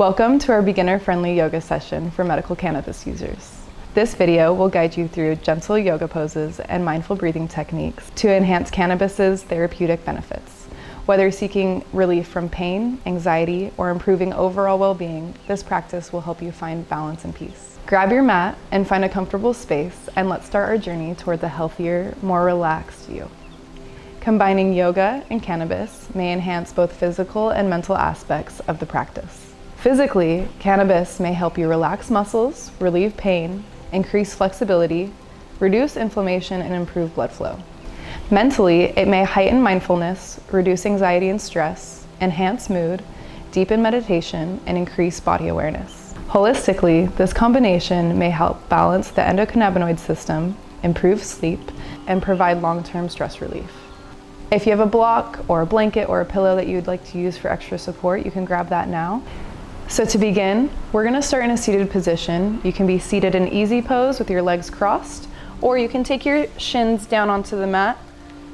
Welcome to our beginner-friendly yoga session for medical cannabis users. This video will guide you through gentle yoga poses and mindful breathing techniques to enhance cannabis's therapeutic benefits. Whether seeking relief from pain, anxiety, or improving overall well-being, this practice will help you find balance and peace. Grab your mat and find a comfortable space, and let's start our journey toward the healthier, more relaxed you. Combining yoga and cannabis may enhance both physical and mental aspects of the practice. Physically, cannabis may help you relax muscles, relieve pain, increase flexibility, reduce inflammation, and improve blood flow. Mentally, it may heighten mindfulness, reduce anxiety and stress, enhance mood, deepen meditation, and increase body awareness. Holistically, this combination may help balance the endocannabinoid system, improve sleep, and provide long-term stress relief. If you have a block or a blanket or a pillow that you'd like to use for extra support, you can grab that now. So to begin, we're going to start in a seated position. You can be seated in easy pose with your legs crossed, or you can take your shins down onto the mat,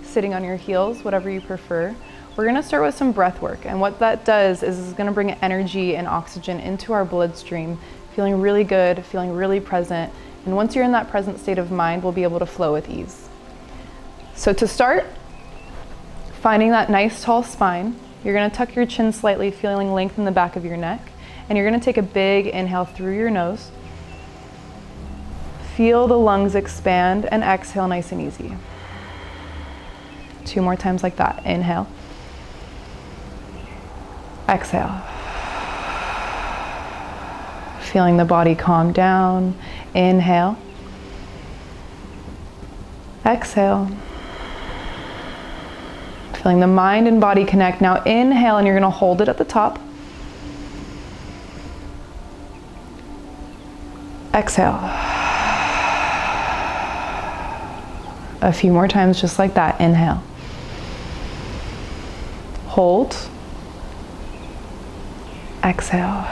sitting on your heels, whatever you prefer. We're going to start with some breath work, and what that does is it's going to bring energy and oxygen into our bloodstream, feeling really good, feeling really present, and once you're in that present state of mind, we'll be able to flow with ease. So to start, finding that nice tall spine, you're going to tuck your chin slightly, feeling length in the back of your neck. And you're going to take a big inhale through your nose. Feel the lungs expand and exhale nice and easy. 2 more times like that. Inhale. Exhale. Feeling the body calm down. Inhale. Exhale. Feeling the mind and body connect. Now inhale, and you're going to hold it at the top. Exhale. A few more times just like that. Inhale. Hold. Exhale.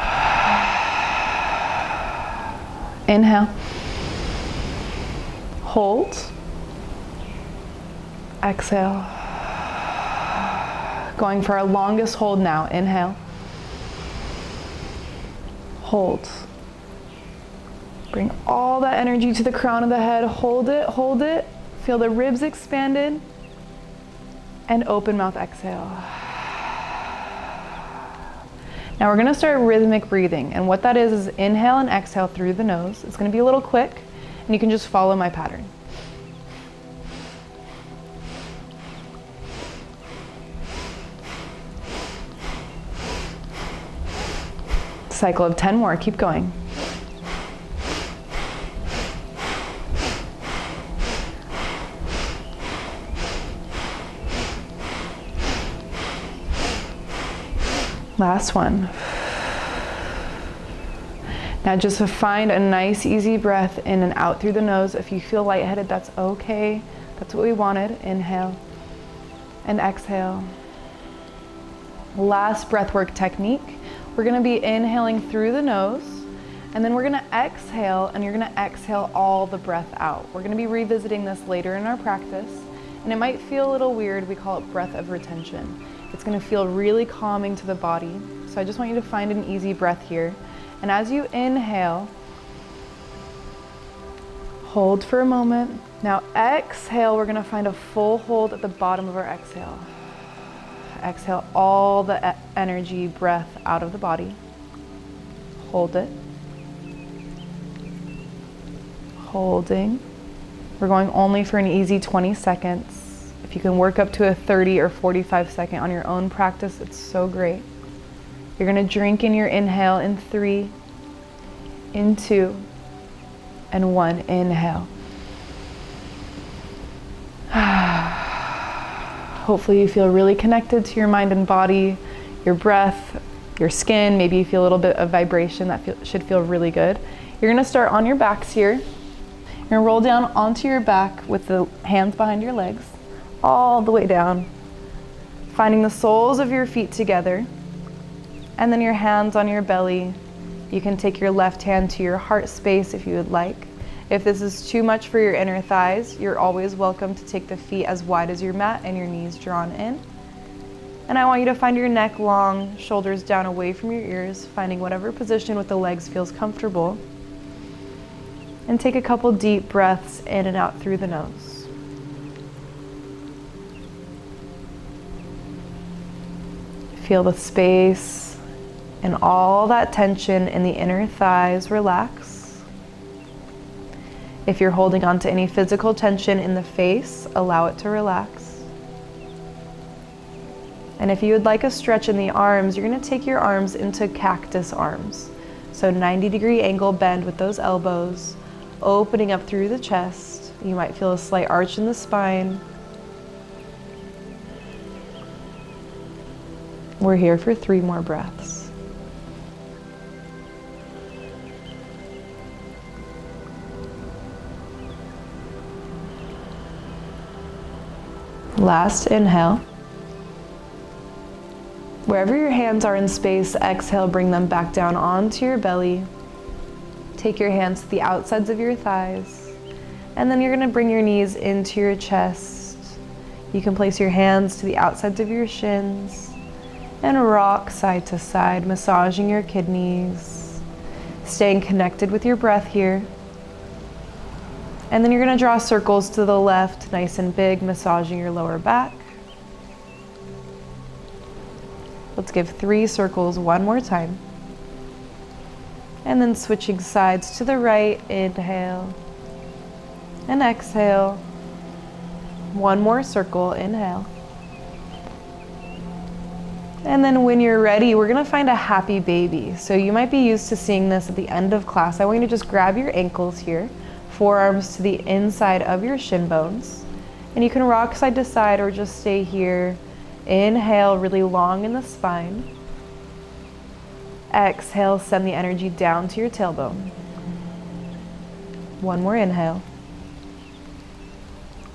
Inhale. Hold. Exhale. Going for our longest hold now. Inhale. Hold. Bring all that energy to the crown of the head. Hold it, hold it. Feel the ribs expanded. And open mouth exhale. Now we're gonna start rhythmic breathing. And what that is inhale and exhale through the nose. It's gonna be a little quick, and you can just follow my pattern. Cycle of 10 more, keep going. Last one. Now just find a nice easy breath in and out through the nose. If you feel lightheaded, that's okay. That's what we wanted. Inhale and exhale. Last breathwork technique. We're gonna be inhaling through the nose, and then we're gonna exhale, and you're gonna exhale all the breath out. We're gonna be revisiting this later in our practice, and it might feel a little weird. We call it breath of retention. It's going to feel really calming to the body. So I just want you to find an easy breath here. And as you inhale, hold for a moment. Now exhale, we're going to find a full hold at the bottom of our exhale. Exhale all the energy, breath out of the body. Hold it. Holding. We're going only for an easy 20 seconds. If you can work up to a 30 or 45 second on your own practice, it's so great. You're gonna drink in your inhale in 3, in 2, and 1. Inhale. Hopefully you feel really connected to your mind and body, your breath, your skin. Maybe you feel a little bit of vibration. That should feel really good. You're gonna start on your backs here. You're gonna roll down onto your back with the hands behind your legs, all the way down, finding the soles of your feet together, and then your hands on your belly. You can take your left hand to your heart space if you would like. If this is too much for your inner thighs, you're always welcome to take the feet as wide as your mat and your knees drawn in. And I want you to find your neck long, shoulders down away from your ears, finding whatever position with the legs feels comfortable. And take a couple deep breaths in and out through the nose. Feel the space and all that tension in the inner thighs relax. If you're holding on to any physical tension in the face, allow it to relax. And if you would like a stretch in the arms, you're going to take your arms into cactus arms. So 90-degree angle bend with those elbows, opening up through the chest. You might feel a slight arch in the spine. We're here for 3 more breaths. Last inhale. Wherever your hands are in space, exhale, bring them back down onto your belly. Take your hands to the outsides of your thighs, and then you're going to bring your knees into your chest. You can place your hands to the outsides of your shins and rock side to side, massaging your kidneys, staying connected with your breath here. And then you're going to draw circles to the left, nice and big, massaging your lower back. Let's give 3 circles one more time. And then switching sides to the right, inhale and exhale. One more circle, inhale. And then when you're ready, we're gonna find a happy baby. So you might be used to seeing this at the end of class. I want you to just grab your ankles here, forearms to the inside of your shin bones. And you can rock side to side or just stay here. Inhale, really long in the spine. Exhale, send the energy down to your tailbone. One more inhale.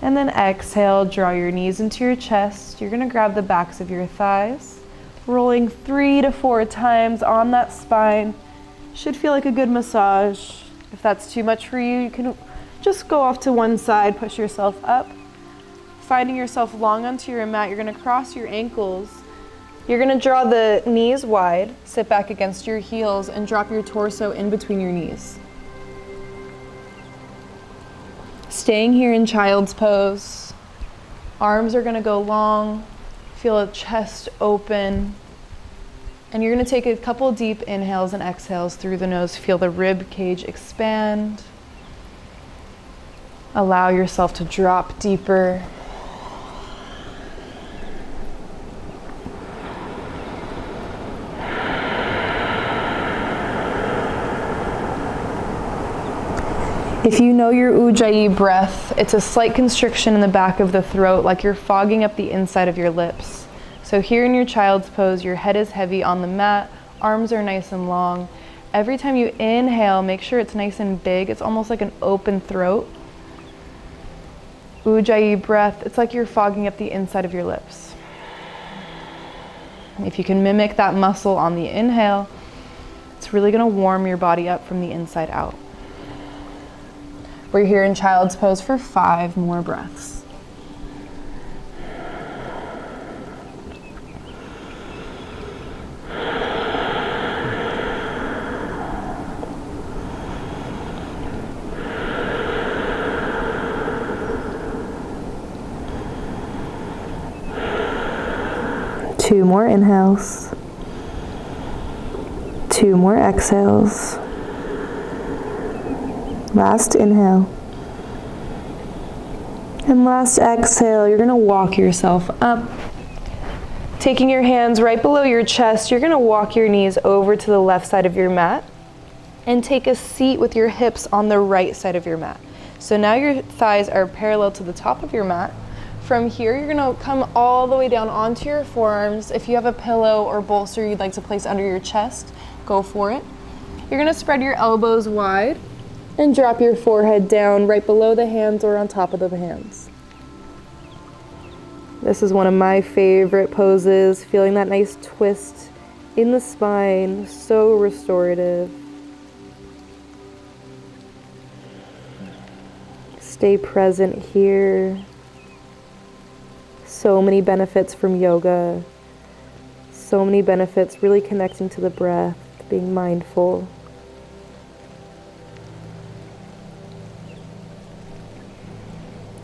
And then exhale, draw your knees into your chest. You're gonna grab the backs of your thighs, rolling 3 to 4 times on that spine. Should feel like a good massage. If that's too much for you, you can just go off to one side, push yourself up. Finding yourself long onto your mat, you're gonna cross your ankles. You're gonna draw the knees wide, sit back against your heels, and drop your torso in between your knees. Staying here in child's pose. Arms are gonna go long. Feel a chest open. And you're gonna take a couple deep inhales and exhales through the nose. Feel the rib cage expand. Allow yourself to drop deeper. If you know your Ujjayi breath, it's a slight constriction in the back of the throat, like you're fogging up the inside of your lips. So here in your child's pose, your head is heavy on the mat, arms are nice and long. Every time you inhale, make sure it's nice and big. It's almost like an open throat. Ujjayi breath, it's like you're fogging up the inside of your lips. If you can mimic that muscle on the inhale, it's really gonna warm your body up from the inside out. We're here in child's pose for 5 more breaths. Two more inhales. 2 more exhales. Last inhale. And last exhale, you're gonna walk yourself up. Taking your hands right below your chest, you're gonna walk your knees over to the left side of your mat and take a seat with your hips on the right side of your mat. So now your thighs are parallel to the top of your mat. From here, you're gonna come all the way down onto your forearms. If you have a pillow or bolster you'd like to place under your chest, go for it. You're gonna spread your elbows wide and drop your forehead down right below the hands or on top of the hands. This is one of my favorite poses, feeling that nice twist in the spine, so restorative. Stay present here. So many benefits from yoga. So many benefits, really connecting to the breath, being mindful.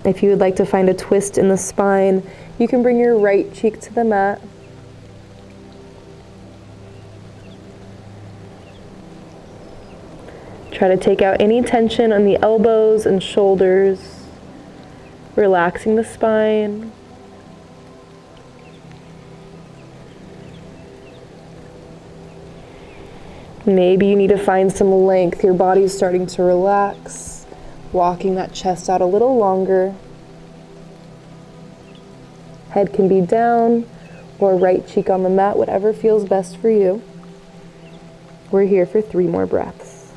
If you would like to find a twist in the spine, you can bring your right cheek to the mat. Try to take out any tension on the elbows and shoulders, relaxing the spine. Maybe you need to find some length. Your body's starting to relax, walking that chest out a little longer. Head can be down or right cheek on the mat, whatever feels best for you. We're here for 3 more breaths.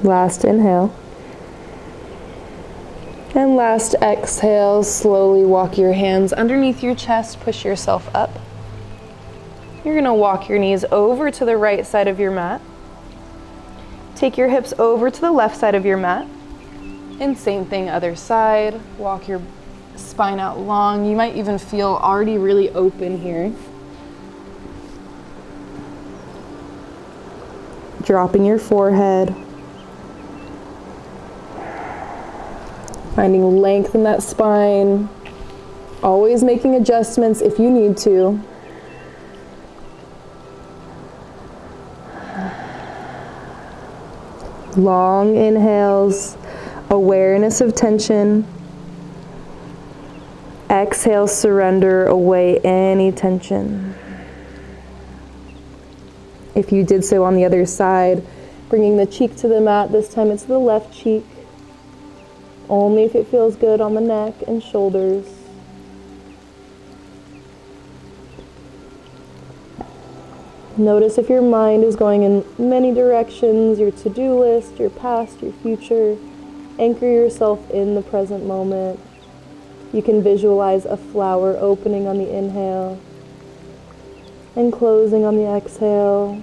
Last inhale. And last exhale, slowly walk your hands underneath your chest, push yourself up. You're gonna walk your knees over to the right side of your mat. Take your hips over to the left side of your mat. And same thing, other side. Walk your spine out long. You might even feel already really open here. Dropping your forehead. Finding length in that spine. Always making adjustments if you need to. Long inhales, awareness of tension. Exhale, surrender away any tension. If you did so on the other side, bringing the cheek to the mat, this time it's the left cheek. Only if it feels good on the neck and shoulders. Notice if your mind is going in many directions, your to-do list, your past, your future. Anchor yourself in the present moment. You can visualize a flower opening on the inhale and closing on the exhale.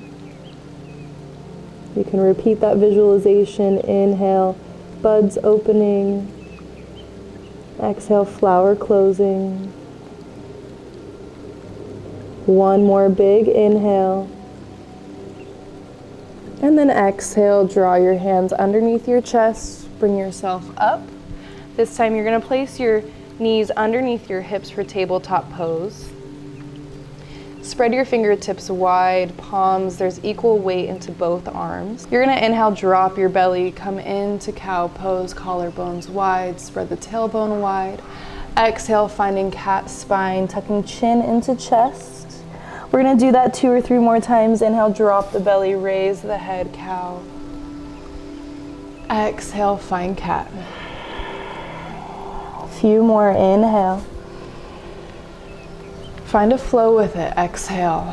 You can repeat that visualization. Inhale, buds opening. Exhale, flower closing. One more big inhale. And then exhale, draw your hands underneath your chest, bring yourself up. This time you're going to place your knees underneath your hips for tabletop pose. Spread your fingertips wide, palms, there's equal weight into both arms. You're gonna inhale, drop your belly, come into cow pose, collarbones wide, spread the tailbone wide. Exhale, finding cat spine, tucking chin into chest. We're gonna do that 2 or 3 more times. Inhale, drop the belly, raise the head, cow. Exhale, find cat. Few more, inhale. Find a flow with it, exhale.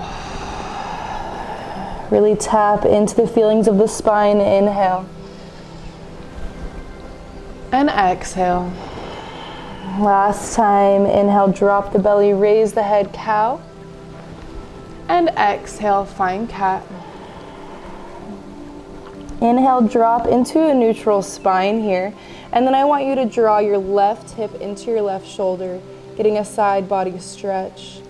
Really tap into the feelings of the spine, inhale. And exhale. Last time, inhale, drop the belly, raise the head, cow. And exhale, find cat. Inhale, drop into a neutral spine here. And then I want you to draw your left hip into your left shoulder, getting a side body stretch.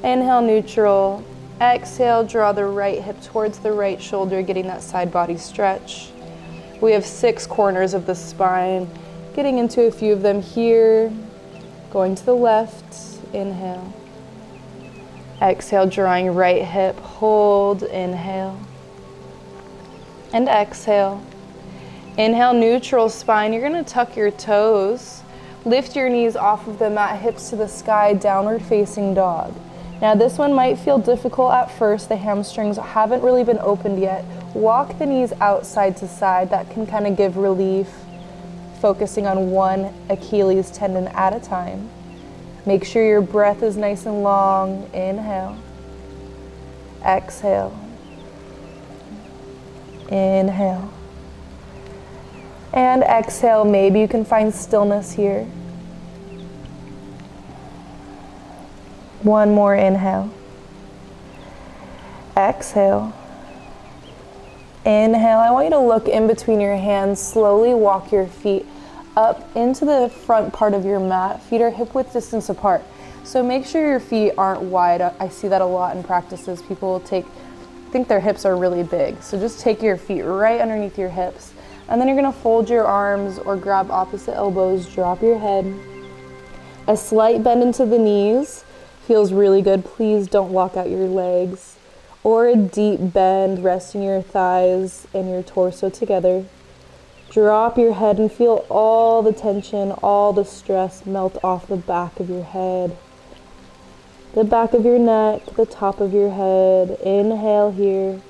Inhale, neutral. Exhale, draw the right hip towards the right shoulder, getting that side body stretch. We have 6 corners of the spine, getting into a few of them here. Going to the left, inhale. Exhale, drawing right hip, hold, inhale. And exhale. Inhale, neutral spine. You're gonna tuck your toes. Lift your knees off of the mat, hips to the sky, downward facing dog. Now this one might feel difficult at first. The hamstrings haven't really been opened yet. Walk the knees out side to side. That can kind of give relief, focusing on one Achilles tendon at a time. Make sure your breath is nice and long. Inhale. Exhale. Inhale. And exhale. Maybe you can find stillness here. One more inhale. Exhale. Inhale, I want you to look in between your hands, slowly walk your feet up into the front part of your mat. Feet are hip width distance apart. So make sure your feet aren't wide. I see that a lot in practices. People think their hips are really big. So just take your feet right underneath your hips. And then you're gonna fold your arms or grab opposite elbows, drop your head. A slight bend into the knees feels really good. Please don't lock out your legs. Or a deep bend, resting your thighs and your torso together. Drop your head and feel all the tension, all the stress melt off the back of your head. The back of your neck, the top of your head. Inhale here.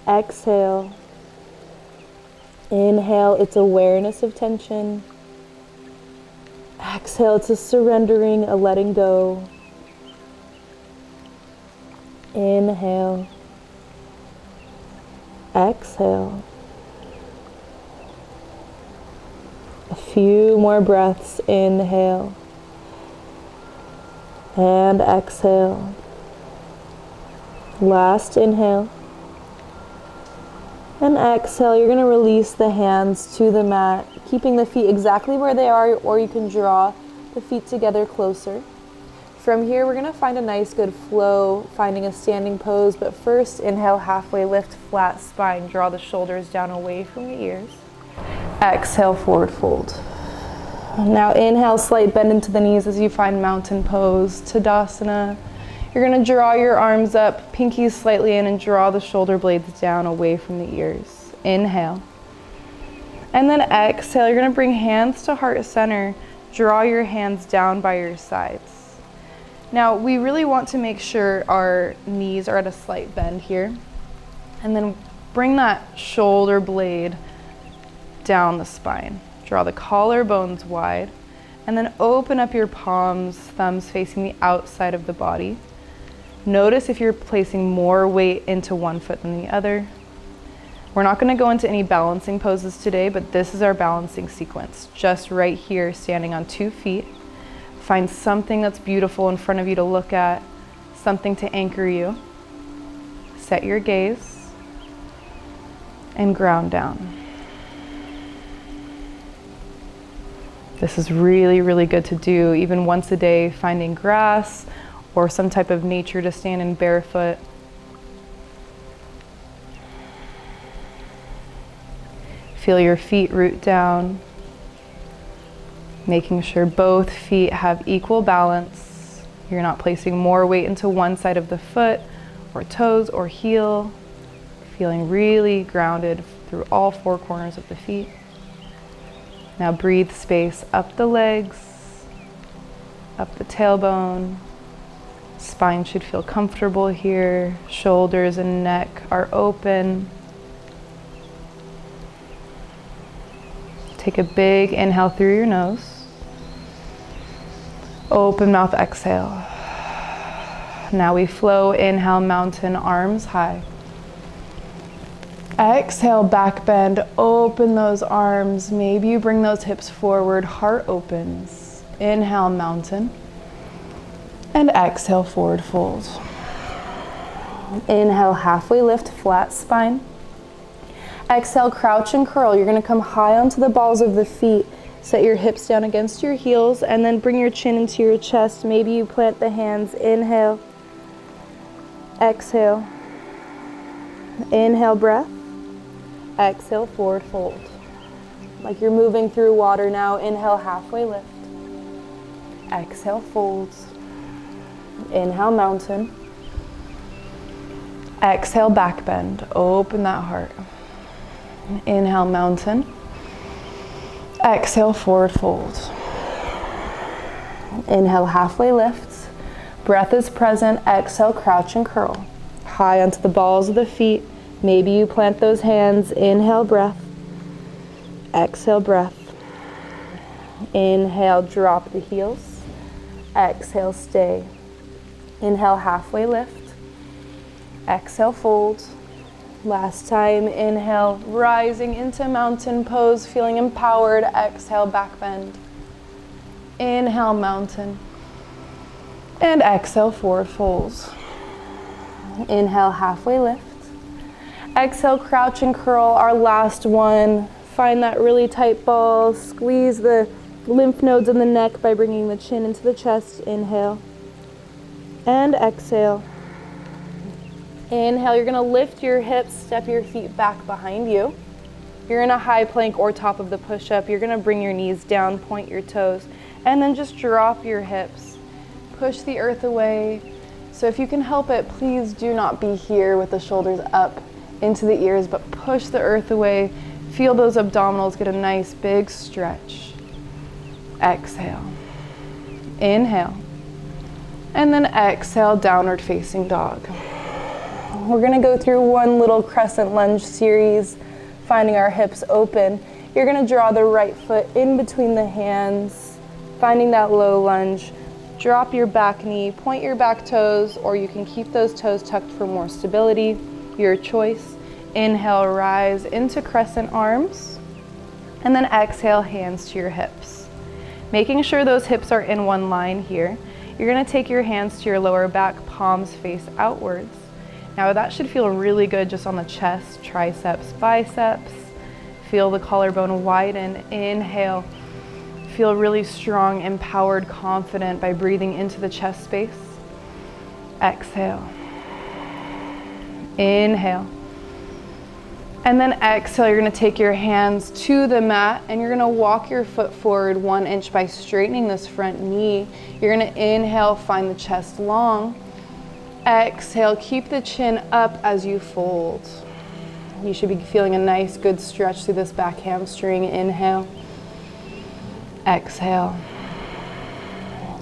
Exhale. Inhale, it's awareness of tension. Exhale, it's a surrendering, a letting go. Inhale. Exhale. A few more breaths. Inhale. And exhale. Last inhale. And exhale, you're going to release the hands to the mat, keeping the feet exactly where they are, or you can draw the feet together closer. From here, we're going to find a nice good flow, finding a standing pose, but first, inhale, halfway lift, flat spine, draw the shoulders down away from the ears. Exhale, forward fold. Now inhale, slight bend into the knees as you find mountain pose, Tadasana. You're going to draw your arms up, pinkies slightly in, and draw the shoulder blades down away from the ears. Inhale. And then exhale, you're going to bring hands to heart center. Draw your hands down by your sides. Now, we really want to make sure our knees are at a slight bend here. And then bring that shoulder blade down the spine. Draw the collarbones wide. And then open up your palms, thumbs facing the outside of the body. Notice if you're placing more weight into one foot than the other. We're not going to go into any balancing poses today, but this is our balancing sequence. Just right here, standing on 2 feet. Find something that's beautiful in front of you to look at, something to anchor you. Set your gaze and ground down. This is really, really good to do even once a day, finding grass or some type of nature to stand in barefoot. Feel your feet root down, making sure both feet have equal balance. You're not placing more weight into one side of the foot or toes or heel. Feeling really grounded through all 4 corners of the feet. Now breathe space up the legs, up the tailbone. Spine should feel comfortable here. Shoulders and neck are open. Take a big inhale through your nose. Open mouth, exhale. Now we flow. Inhale, mountain, arms high. Exhale, back bend, open those arms. Maybe you bring those hips forward, heart opens. Inhale, mountain. And exhale, forward fold. Inhale, halfway lift, flat spine. Exhale, crouch and curl. You're going to come high onto the balls of the feet. Set your hips down against your heels and then bring your chin into your chest. Maybe you plant the hands. Inhale. Exhale. Inhale, breath. Exhale, forward fold. Like you're moving through water now. Inhale, halfway lift. Exhale, folds. Inhale, mountain. Exhale, back bend. Open that heart. Inhale, mountain. Exhale, forward fold. Inhale, halfway lift. Breath is present. Exhale, crouch and curl. High onto the balls of the feet. Maybe you plant those hands. Inhale, breath. Exhale, breath. Inhale, drop the heels. Exhale, stay. Inhale, halfway lift. Exhale, fold. Last time, inhale, rising into mountain pose, feeling empowered. Exhale, back bend. Inhale, mountain. And exhale, forward folds. Inhale, halfway lift. Exhale, crouch and curl, our last one. Find that really tight ball, squeeze the lymph nodes in the neck by bringing the chin into the chest. Inhale and exhale. Inhale, you're gonna lift your hips, step your feet back behind you. You're in a high plank or top of the push-up. You're gonna bring your knees down, point your toes, and then just drop your hips. Push the earth away. So if you can help it, please do not be here with the shoulders up into the ears, but push the earth away. Feel those abdominals get a nice big stretch. Exhale. Inhale. And then exhale, downward facing dog. We're gonna go through one little crescent lunge series, finding our hips open. You're gonna draw the right foot in between the hands, finding that low lunge. Drop your back knee, point your back toes, or you can keep those toes tucked for more stability, your choice. Inhale, rise into crescent arms, and then exhale, hands to your hips. Making sure those hips are in one line here. You're gonna take your hands to your lower back, palms face outwards. Now that should feel really good just on the chest, triceps, biceps. Feel the collarbone widen. Inhale. Feel really strong, empowered, confident by breathing into the chest space. Exhale. Inhale. And then exhale, you're gonna take your hands to the mat and you're gonna walk your foot forward 1 inch by straightening this front knee. You're gonna inhale, find the chest long. Exhale, keep the chin up as you fold. You should be feeling a nice, good stretch through this back hamstring. Inhale. Exhale.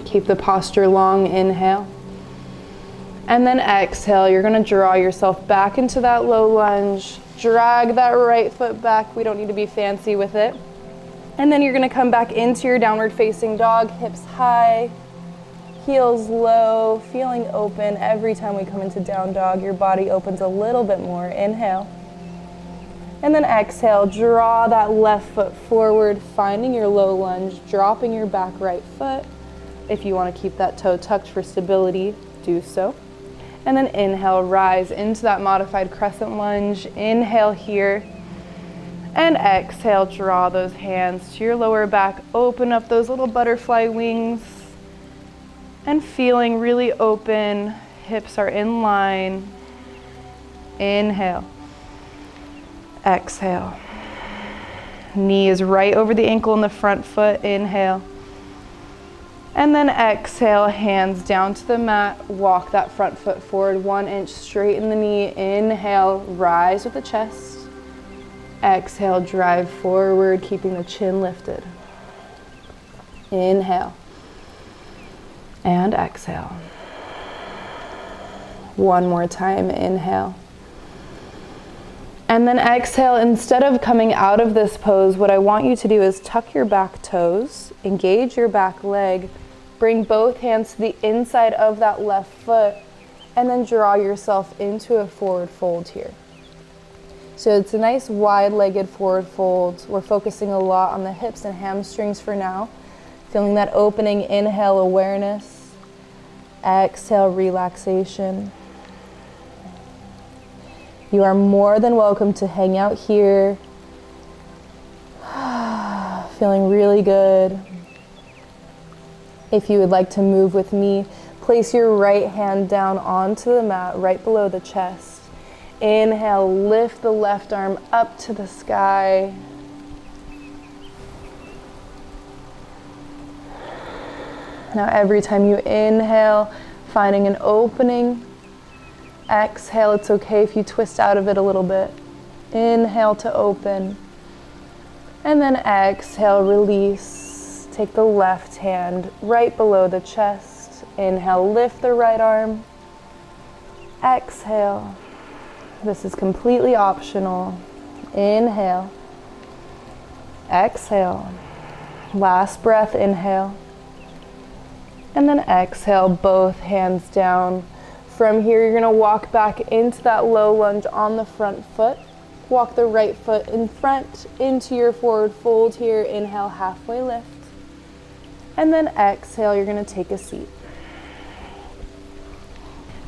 Keep the posture long. Inhale. And then exhale, you're gonna draw yourself back into that low lunge. Drag that right foot back. We don't need to be fancy with it. And then you're gonna come back into your downward facing dog, hips high, heels low, feeling open. Every time we come into down dog, your body opens a little bit more. Inhale. And then exhale, draw that left foot forward, finding your low lunge, dropping your back right foot. If you want to keep that toe tucked for stability, do so. And then inhale, rise into that modified crescent lunge. Inhale here. And exhale, draw those hands to your lower back. Open up those little butterfly wings. And feeling really open. Hips are in line. Inhale. Exhale. Knee is right over the ankle in the front foot. Inhale. And then exhale, hands down to the mat. Walk that front foot forward 1 inch, straighten the knee. Inhale, rise with the chest. Exhale, drive forward, keeping the chin lifted. Inhale. And exhale. One more time, inhale. And then exhale, instead of coming out of this pose, what I want you to do is tuck your back toes, engage your back leg, bring both hands to the inside of that left foot, and then draw yourself into a forward fold here. So it's a nice wide-legged forward fold. We're focusing a lot on the hips and hamstrings for now. Feeling that opening, inhale, awareness. Exhale, relaxation. You are more than welcome to hang out here. Feeling really good. If you would like to move with me, place your right hand down onto the mat, right below the chest. Inhale, lift the left arm up to the sky. Now every time you inhale, finding an opening. Exhale, it's okay if you twist out of it a little bit. Inhale to open. And then exhale, release. Take the left hand right below the chest. Inhale, lift the right arm. Exhale. This is completely optional. Inhale. Exhale. Last breath, inhale. And then exhale, both hands down. From here, you're gonna walk back into that low lunge on the front foot. Walk the right foot in front into your forward fold here. Inhale, halfway lift. And then exhale, you're gonna take a seat.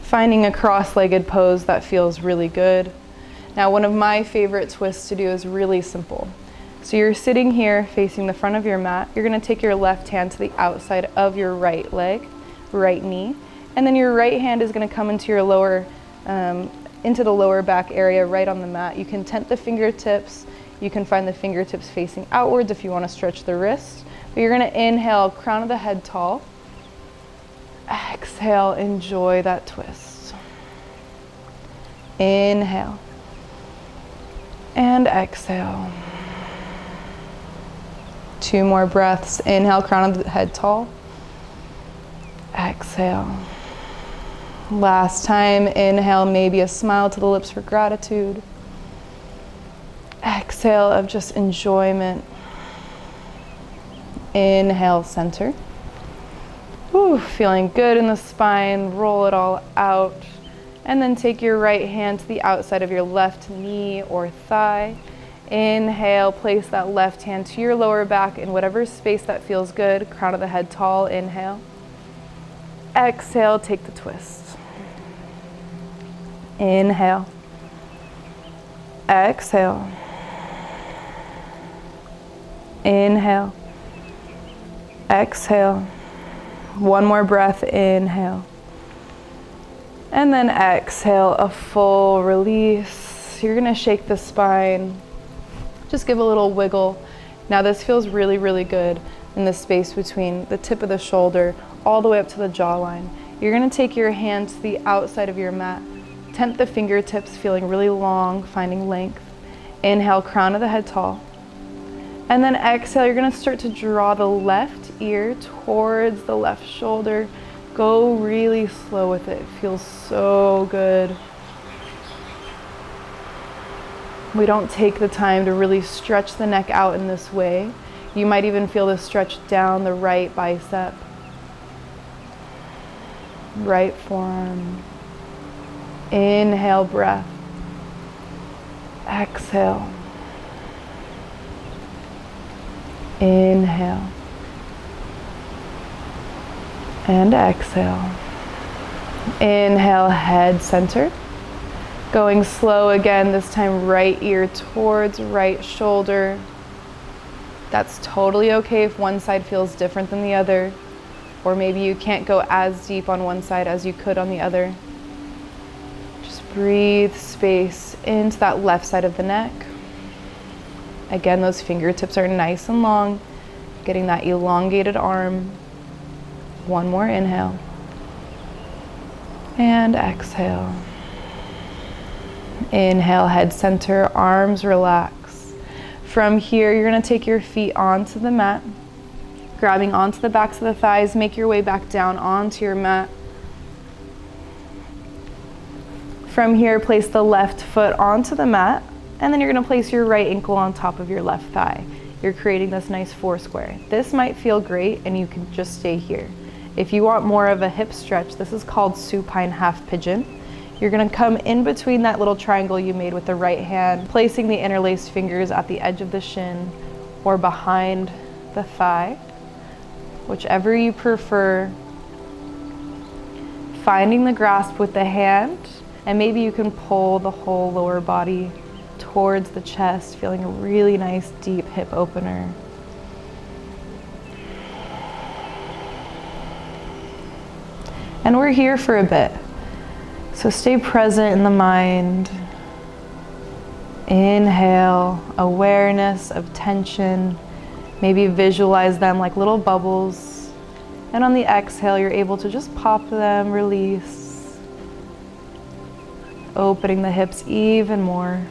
Finding a cross-legged pose that feels really good. Now, one of my favorite twists to do is really simple. So you're sitting here facing the front of your mat. You're gonna take your left hand to the outside of your right leg, right knee, and then your right hand is gonna come into your into the lower back area right on the mat. You can tent the fingertips. You can find the fingertips facing outwards if you wanna stretch the wrist. But you're gonna inhale, crown of the head tall. Exhale, enjoy that twist. Inhale. And exhale. 2 more breaths. Inhale, crown of the head tall. Exhale. Last time, inhale, maybe a smile to the lips for gratitude. Exhale of just enjoyment. Inhale, center. Whew, feeling good in the spine, roll it all out. And then take your right hand to the outside of your left knee or thigh. Inhale, place that left hand to your lower back in whatever space that feels good. Crown of the head tall, inhale. Exhale, take the twist. Inhale. Exhale. Inhale. Exhale. One more breath, inhale. And then exhale, a full release. You're gonna shake the spine. Just give a little wiggle. Now this feels really, really good in the space between the tip of the shoulder all the way up to the jawline. You're gonna take your hand to the outside of your mat. Tent the fingertips, feeling really long, finding length. Inhale, crown of the head tall. And then exhale, you're gonna start to draw the left ear towards the left shoulder. Go really slow with it. It feels so good. We don't take the time to really stretch the neck out in this way. You might even feel the stretch down the right bicep, right forearm. Inhale, breath. Exhale. Inhale. And exhale. Inhale, head center. Going slow again, this time right ear towards right shoulder. That's totally okay if one side feels different than the other, or maybe you can't go as deep on one side as you could on the other. Just breathe space into that left side of the neck. Again, those fingertips are nice and long, getting that elongated arm. One more inhale. And exhale. Inhale, head center, arms relax. From here, you're gonna take your feet onto the mat, grabbing onto the backs of the thighs, make your way back down onto your mat. From here, place the left foot onto the mat, and then you're gonna place your right ankle on top of your left thigh. You're creating this nice 4 square. This might feel great, and you can just stay here. If you want more of a hip stretch, this is called supine half pigeon. You're gonna come in between that little triangle you made with the right hand, placing the interlaced fingers at the edge of the shin or behind the thigh, whichever you prefer. Finding the grasp with the hand, and maybe you can pull the whole lower body towards the chest, feeling a really nice deep hip opener. And we're here for a bit. So stay present in the mind. Inhale, awareness of tension. Maybe visualize them like little bubbles. And on the exhale, you're able to just pop them, release. Opening the hips even more.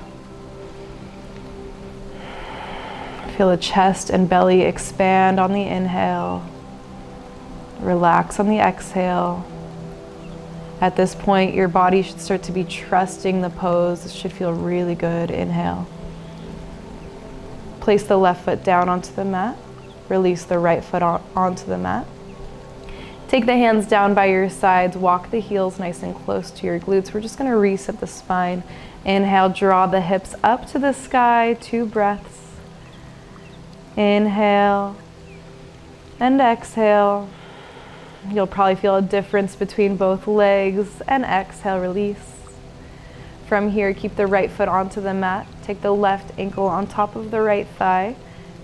Feel the chest and belly expand on the inhale. Relax on the exhale. At this point, your body should start to be trusting the pose. This should feel really good. Inhale. Place the left foot down onto the mat. Release the right foot onto the mat. Take the hands down by your sides. Walk the heels nice and close to your glutes. We're just gonna reset the spine. Inhale, draw the hips up to the sky. 2 breaths. Inhale and exhale. You'll probably feel a difference between both legs, and exhale, release. From here, keep the right foot onto the mat. Take the left ankle on top of the right thigh.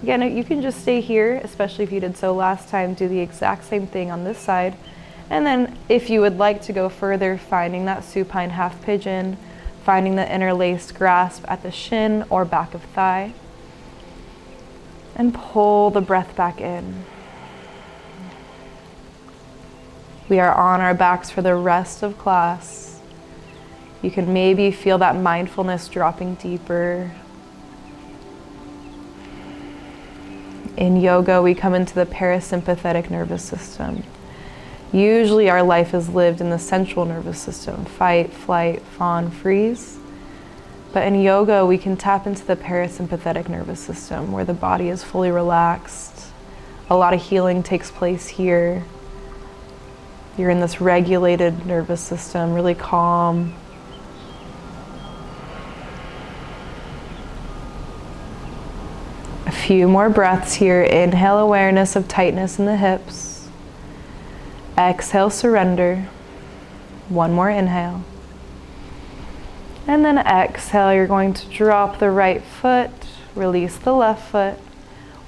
Again, you can just stay here, especially if you did so last time. Do the exact same thing on this side. And then if you would like to go further, finding that supine half pigeon, finding the interlaced grasp at the shin or back of thigh. And pull the breath back in. We are on our backs for the rest of class. You can maybe feel that mindfulness dropping deeper. In yoga, we come into the parasympathetic nervous system. Usually our life is lived in the central nervous system, fight, flight, fawn, freeze. But in yoga, we can tap into the parasympathetic nervous system where the body is fully relaxed. A lot of healing takes place here. You're in this regulated nervous system, really calm. A few more breaths here. Inhale, awareness of tightness in the hips. Exhale, surrender. One more inhale. And then exhale, you're going to drop the right foot, release the left foot.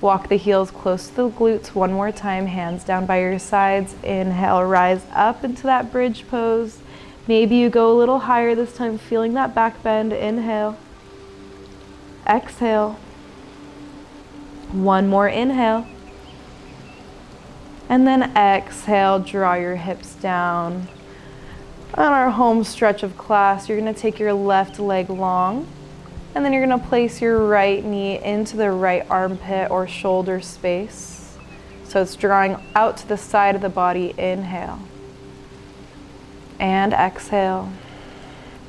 Walk the heels close to the glutes one more time, hands down by your sides. Inhale, rise up into that bridge pose. Maybe you go a little higher this time, feeling that back bend. Inhale. Exhale. One more inhale. And then exhale, draw your hips down. On our home stretch of class, you're going to take your left leg long, and then you're going to place your right knee into the right armpit or shoulder space. So it's drawing out to the side of the body. Inhale. And exhale.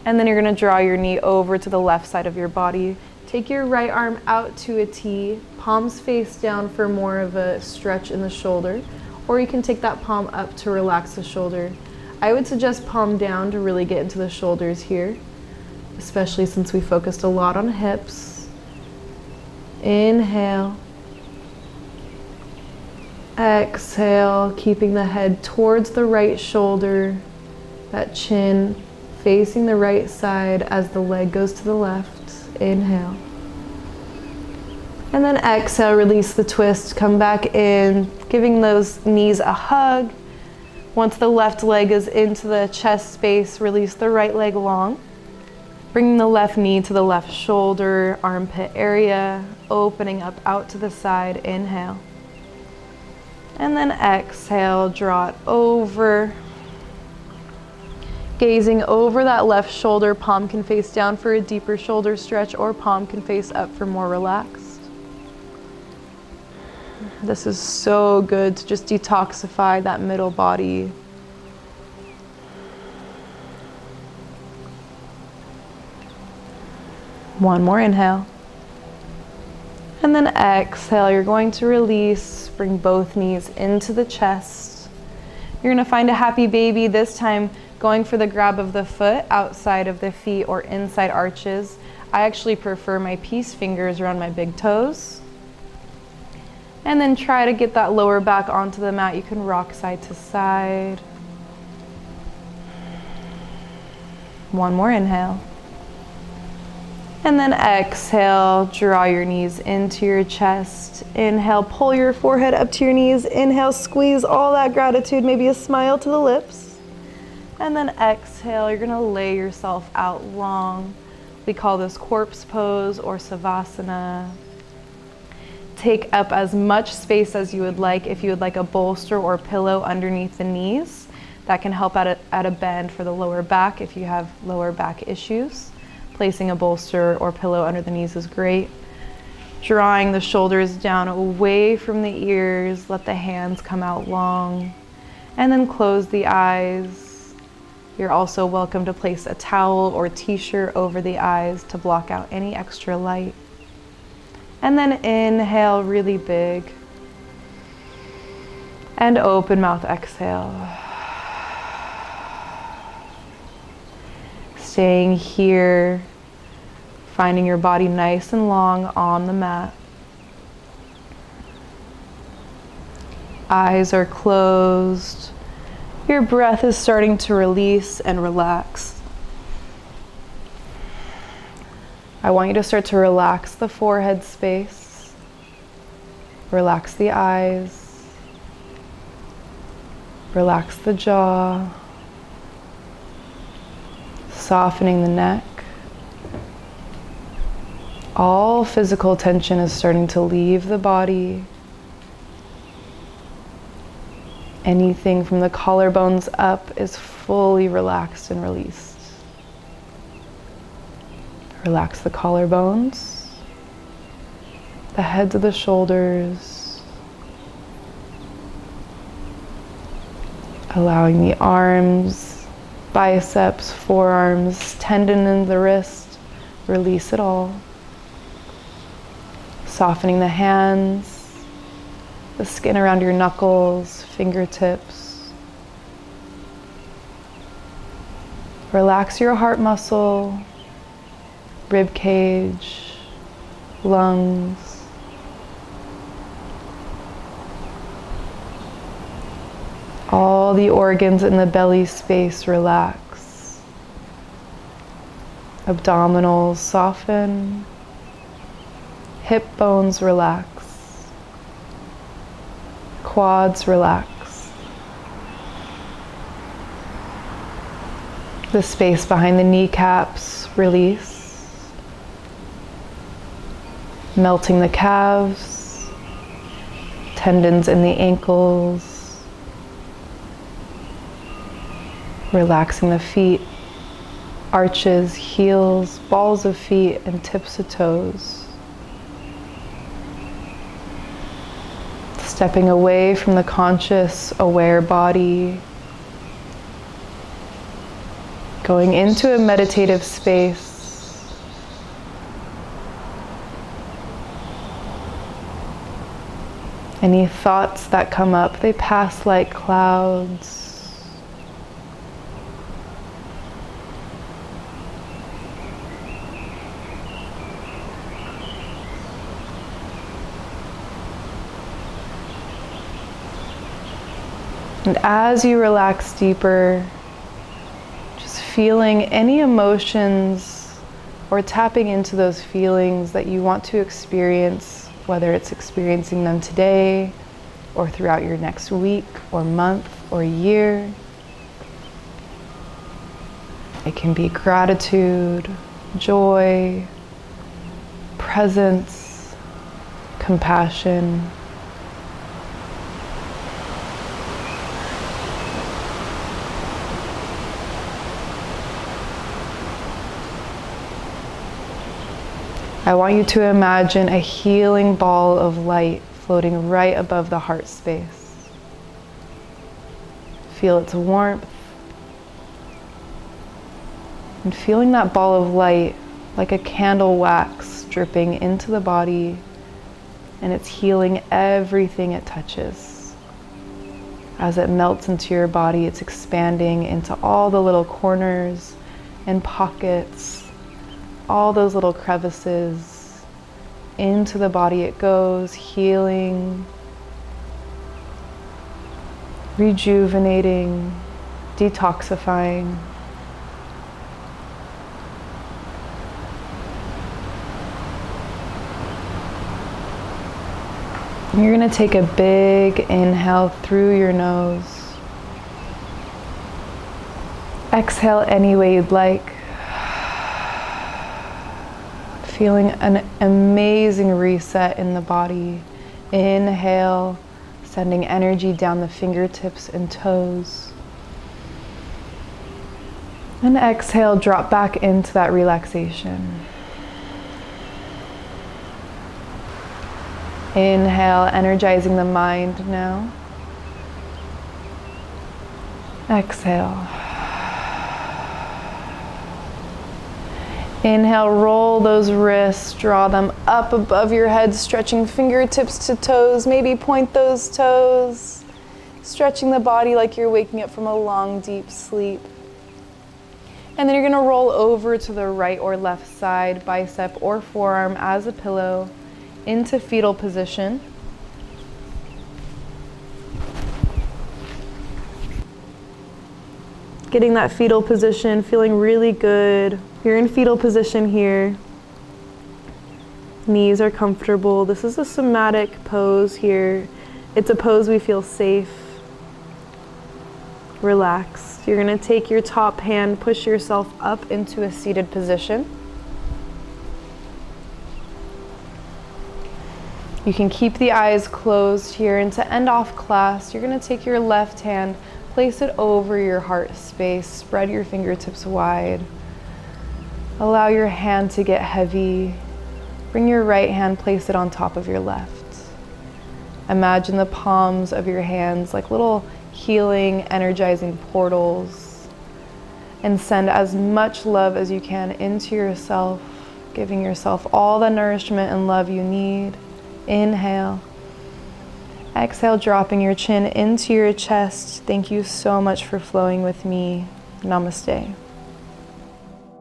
And then you're going to draw your knee over to the left side of your body. Take your right arm out to a T, palms face down for more of a stretch in the shoulder, or you can take that palm up to relax the shoulder. I would suggest palm down to really get into the shoulders here, especially since we focused a lot on hips. Inhale. Exhale, keeping the head towards the right shoulder, that chin facing the right side as the leg goes to the left. Inhale. And then exhale, release the twist, come back in, giving those knees a hug. Once the left leg is into the chest space, release the right leg long. Bringing the left knee to the left shoulder, armpit area, opening up out to the side. Inhale. And then exhale, draw it over. Gazing over that left shoulder, palm can face down for a deeper shoulder stretch, or palm can face up for more relaxed. This is so good to just detoxify that middle body. One more inhale. And then exhale, you're going to release, bring both knees into the chest. You're going to find a happy baby, this time going for the grab of the foot outside of the feet or inside arches. I actually prefer my peace fingers around my big toes. And then try to get that lower back onto the mat. You can rock side to side. One more inhale. And then exhale, draw your knees into your chest. Inhale, pull your forehead up to your knees. Inhale, squeeze all that gratitude, maybe a smile to the lips. And then exhale, you're gonna lay yourself out long. We call this corpse pose or savasana. Take up as much space as you would like. If you would like a bolster or pillow underneath the knees, that can help at a bend for the lower back if you have lower back issues. Placing a bolster or pillow under the knees is great. Drawing the shoulders down away from the ears, let the hands come out long, and then close the eyes. You're also welcome to place a towel or t-shirt over the eyes to block out any extra light. And then inhale really big. And open mouth exhale. Staying here, finding your body nice and long on the mat. Eyes are closed. Your breath is starting to release and relax. I want you to start to relax the forehead space, relax the eyes, relax the jaw, softening the neck. All physical tension is starting to leave the body. Anything from the collarbones up is fully relaxed and released. Relax the collarbones, the heads of the shoulders, allowing the arms, biceps, forearms, tendon in the wrist, release it all. Softening the hands, the skin around your knuckles, fingertips. Relax your heart muscle, rib cage, lungs. All the organs in the belly space relax. Abdominals soften. Hip bones relax. Quads relax. The space behind the kneecaps release. Melting the calves, tendons in the ankles, relaxing the feet, arches, heels, balls of feet, and tips of toes. Stepping away from the conscious, aware body, going into a meditative space. Any thoughts that come up, they pass like clouds. And as you relax deeper, just feeling any emotions or tapping into those feelings that you want to experience, whether it's experiencing them today or throughout your next week or month or year. It can be gratitude, joy, presence, compassion. I want you to imagine a healing ball of light floating right above the heart space. Feel its warmth. And feeling that ball of light like a candle wax dripping into the body, and it's healing everything it touches. As it melts into your body, it's expanding into all the little corners and pockets, all those little crevices. Into the body it goes, healing, rejuvenating, detoxifying. And you're going to take a big inhale through your nose. Exhale any way you'd like. Feeling an amazing reset in the body. Inhale, sending energy down the fingertips and toes. And exhale, drop back into that relaxation. Inhale, energizing the mind now. Exhale. Inhale, roll those wrists, draw them up above your head, stretching fingertips to toes. Maybe point those toes, stretching the body like you're waking up from a long, deep sleep. And then you're gonna roll over to the right or left side, bicep or forearm as a pillow, into fetal position. Getting that fetal position, feeling really good. You're in fetal position here. Knees are comfortable. This is a somatic pose here. It's a pose we feel safe, relaxed. You're gonna take your top hand, push yourself up into a seated position. You can keep the eyes closed here, and to end off class, you're gonna take your left hand, place it over your heart space, spread your fingertips wide. Allow your hand to get heavy. Bring your right hand, place it on top of your left. Imagine the palms of your hands like little healing, energizing portals, and send as much love as you can into yourself, giving yourself all the nourishment and love you need. Inhale. Exhale, dropping your chin into your chest. Thank you so much for flowing with me. Namaste.